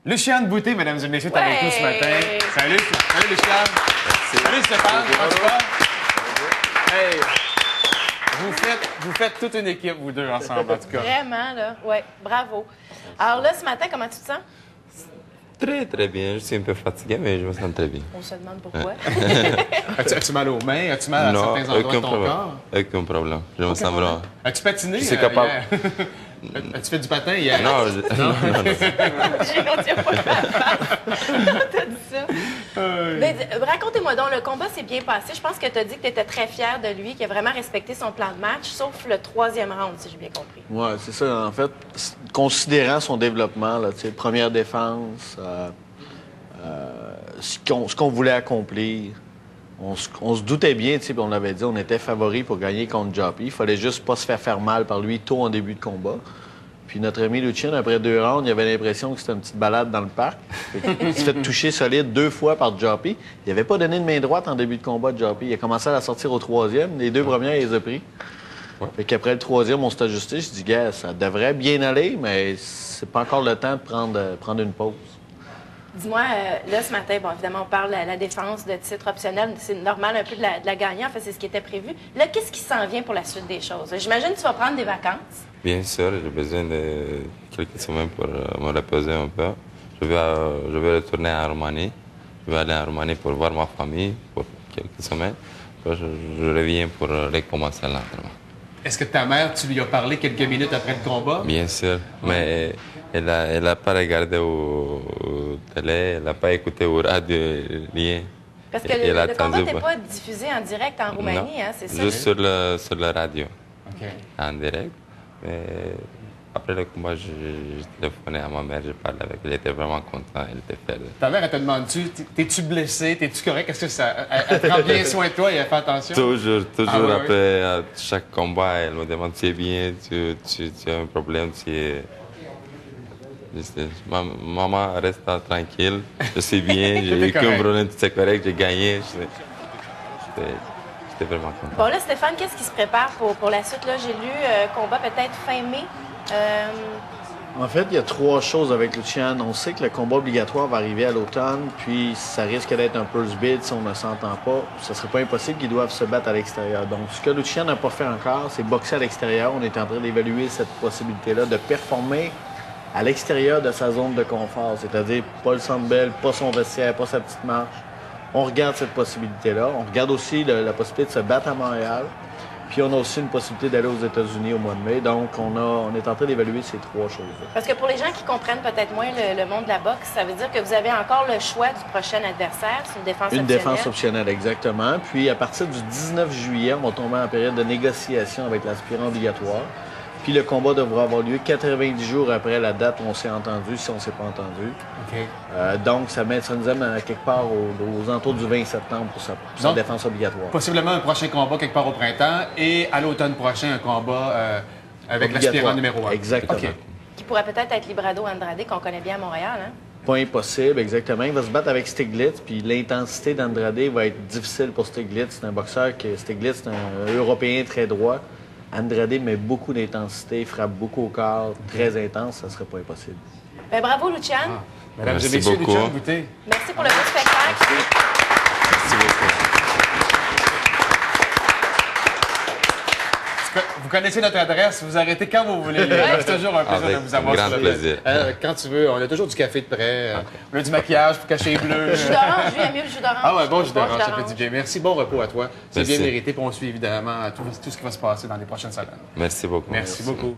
Luciane Boutet, mesdames et messieurs, est avec nous ce matin. Salut, salut Luciane. Salut Stéphane, comment tu vas? Hey, vous faites toute une équipe, vous deux, ensemble, en tout cas. Vraiment, là. Oui, bravo. Alors là, ce matin, comment tu te sens? Très, très bien. Je suis un peu fatigué, mais je me sens très bien. On se demande pourquoi. As-tu mal aux mains? As-tu mal à certains endroits de ton corps? Aucun problème. Je me sens vraiment... As-tu patiné? Je suis capable. As-tu fait du patin hier? Non, non. J'ai menti pas T'as dit ça. Mais racontez-moi donc, le combat s'est bien passé. Je pense que tu as dit que tu étais très fier de lui, qu'il a vraiment respecté son plan de match, sauf le 3e round, si j'ai bien compris. Oui, c'est ça. En fait, considérant son développement, là, première défense, ce qu'on voulait accomplir, on se doutait bien, on l'avait dit, on était favori pour gagner contre Joppy. Il fallait juste pas se faire mal par lui tôt en début de combat. Puis notre ami Lucien, après 2 rounds, il avait l'impression que c'était une petite balade dans le parc. Il s'est fait toucher solide 2 fois par Joppy. Il n'avait pas donné de main droite en début de combat de Joppy. Il a commencé à la sortir au 3e. Les 2 premières, il les a pris. Ouais. Fait qu'après le 3e, on s'est ajusté. Je dis, gars, ça devrait bien aller, mais c'est pas encore le temps de prendre une pause. Dis-moi, là, ce matin, bon, évidemment, on parle de la défense de titre optionnel. C'est normal un peu de la gagner. En fait, c'est ce qui était prévu. Là, qu'est-ce qui s'en vient pour la suite des choses? J'imagine que tu vas prendre des vacances. Bien sûr, j'ai besoin de quelques semaines pour me reposer un peu. Je vais retourner à Roumanie. Je vais aller en Roumanie pour voir ma famille pour quelques semaines. Puis je reviens pour recommencer l'entraînement. Est-ce que ta mère, tu lui as parlé quelques minutes après le combat? Bien sûr, mais elle n'a pas regardé au télé, elle n'a pas écouté au radio rien. Parce que le combat n'était pas diffusé en direct en Roumanie, hein, c'est ça? Juste sur la radio, en direct. Mais après le combat, j'ai téléphoné à ma mère, j'ai parlé avec elle, elle était vraiment contente, elle était fière. Ta mère, elle te demande-tu, t'es-tu blessé, t'es-tu correct? Est-ce que ça, elle prend bien soin de toi et elle fait attention? Toujours, après à chaque combat, elle me demande si tu es bien, tu as un problème, Maman, reste tranquille, je suis bien, j'ai eu aucun problème, tout est correct, j'ai gagné. J'étais vraiment content. Bon, là, Stéphane, qu'est-ce qui se prépare pour la suite? Là, j'ai lu combat peut-être fin mai. En fait, il y a 3 choses avec Luciane. On sait que le combat obligatoire va arriver à l'automne, puis ça risque d'être un purse bid si on ne s'entend pas. Ce ne serait pas impossible qu'ils doivent se battre à l'extérieur. Donc, ce que Luciane n'a pas fait encore, c'est boxer à l'extérieur. On est en train d'évaluer cette possibilité-là de performer à l'extérieur de sa zone de confort, c'est-à-dire pas le Centre Bell, pas son vestiaire, pas sa petite marche. On regarde cette possibilité-là. On regarde aussi la possibilité de se battre à Montréal. Puis on a aussi une possibilité d'aller aux États-Unis au mois de mai. Donc, on est en train d'évaluer ces 3 choses-là. Parce que pour les gens qui comprennent peut-être moins le monde de la boxe, ça veut dire que vous avez encore le choix du prochain adversaire. C'est une défense optionnelle. Une défense optionnelle, exactement. Puis à partir du 19 juillet, on va tomber en période de négociation avec l'aspirant obligatoire. Puis le combat devra avoir lieu 90 jours après la date où on s'est entendu, si on ne s'est pas entendu. Donc, ça nous amène quelque part aux alentours du 20 septembre pour sa défense obligatoire. Possiblement un prochain combat quelque part au printemps et à l'automne prochain, un combat avec l'aspirant numéro 1. Exactement. Qui pourrait peut-être être Librado Andrade, qu'on connaît bien à Montréal, hein? Pas impossible, exactement. Il va se battre avec Stiglitz, puis l'intensité d'Andrade va être difficile pour Stiglitz. C'est un boxeur Stiglitz, c'est un Européen très droit. Andrade met beaucoup d'intensité, frappe beaucoup au corps, très intense, ça ne serait pas impossible. Bien, bravo, Luciane. Mesdames et messieurs, Luciane Boutet. Merci pour le beau spectacle. Merci beaucoup. Vous connaissez notre adresse, vous arrêtez quand vous voulez. C'est toujours un plaisir de vous avoir sur le plaisir. Quand tu veux, on a toujours du café de prêt. On a du maquillage pour cacher les bleus. Le jus d'orange, lui, aime mieux le jus d'orange. Ah ouais, bon jus d'orange, ça fait du bien. Merci, bon repos à toi. C'est bien Merci. mérité, puis on suit évidemment tout ce qui va se passer dans les prochaines semaines. Merci beaucoup. Merci beaucoup.